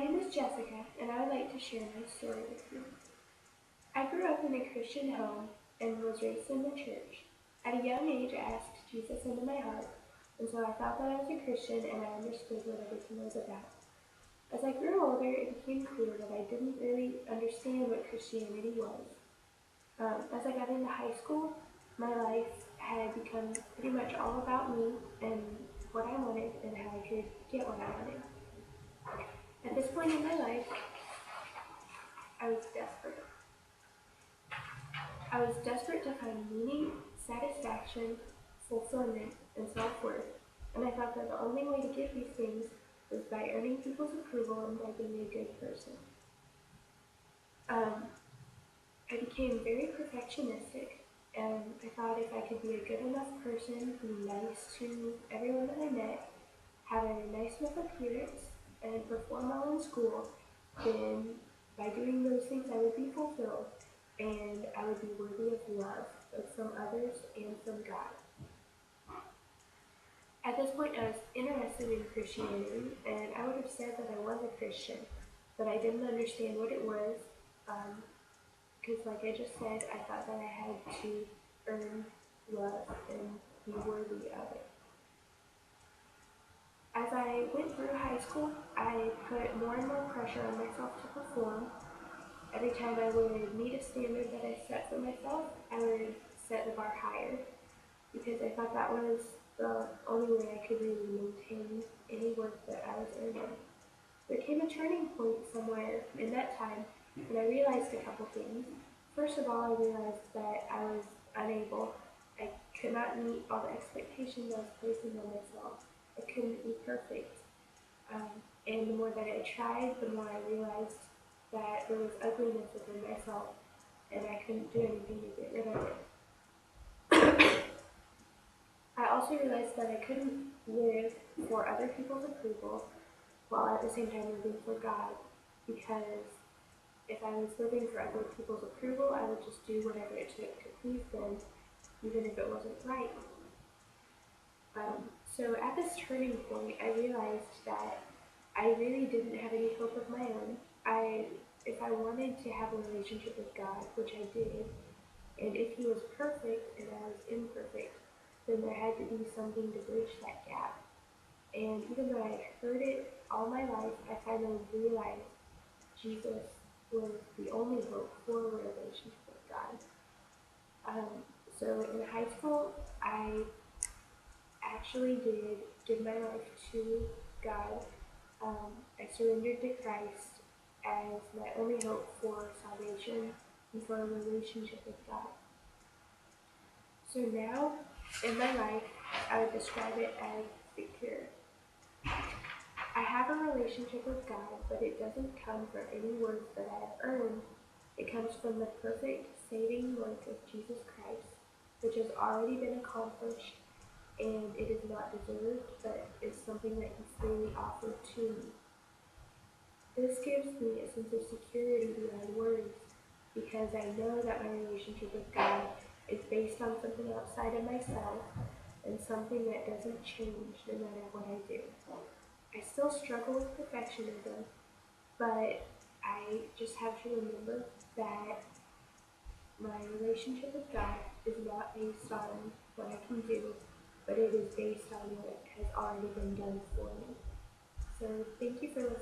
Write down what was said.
name is Jessica, and I would like to share my story with you. I grew up in a Christian home and was raised in the church. At a young age, I asked Jesus into my heart, and so I thought that I was a Christian and I understood what everything was about. As I grew older, it became clear that I didn't really understand what Christianity was. As I got into high school, my life had become pretty much all about me and what I wanted and how I could get what I wanted. At this point in my life, I was desperate. I was desperate to find meaning, satisfaction, fulfillment, and self-worth, and I thought that the only way to get these things was by earning people's approval and by being a good person. I became very perfectionistic, and I thought if I could be a good enough person, be nice to everyone that I met, have a nice enough appearance, and perform well in school, then by doing those things I would be fulfilled, and I would be worthy of love, both from others and from God. At this point, I was interested in Christianity, and I would have said that I was a Christian, but I didn't understand what it was, because like I just said, I thought that I had to earn love and be worthy of it. As I went through high school, I put more and more pressure on myself to perform. Every time I would meet a standard that I set for myself, I would set the bar higher, because I thought that was the only way I could really maintain any work that I was earning. There came a turning point somewhere in that time when I realized a couple things. First of all, I realized that I was unable. I could not meet all the expectations I was placing on myself. I couldn't be perfect. And the more that I tried, the more I realized that there was ugliness within myself, and I couldn't do anything to get rid of it. I also realized that I couldn't live for other people's approval while at the same time living for God, because if I was living for other people's approval, I would just do whatever it took to please them, even if it wasn't right. So at this turning point, I realized that I really didn't have any hope of my own. If I wanted to have a relationship with God, which I did, and if He was perfect and I was imperfect, then there had to be something to bridge that gap. And even though I had heard it all my life, I finally realized Jesus was the only hope for a relationship with God. So in high school, I actually did give my life to God. I surrendered to Christ as my only hope for salvation and for a relationship with God. So now, in my life, I would describe it as secure. I have a relationship with God, but it doesn't come from any works that I have earned. It comes from the perfect saving work of Jesus Christ, which has already been accomplished, and it is not deserved, but is something that He freely offered to me. This gives me a sense of security beyond words, because I know that my relationship with God is based on something outside of myself and something that doesn't change no matter what I do. I still struggle with perfectionism, but I just have to remember that my relationship with God is not based on what I can do, but it is based on what has already been done for me. So thank you for listening.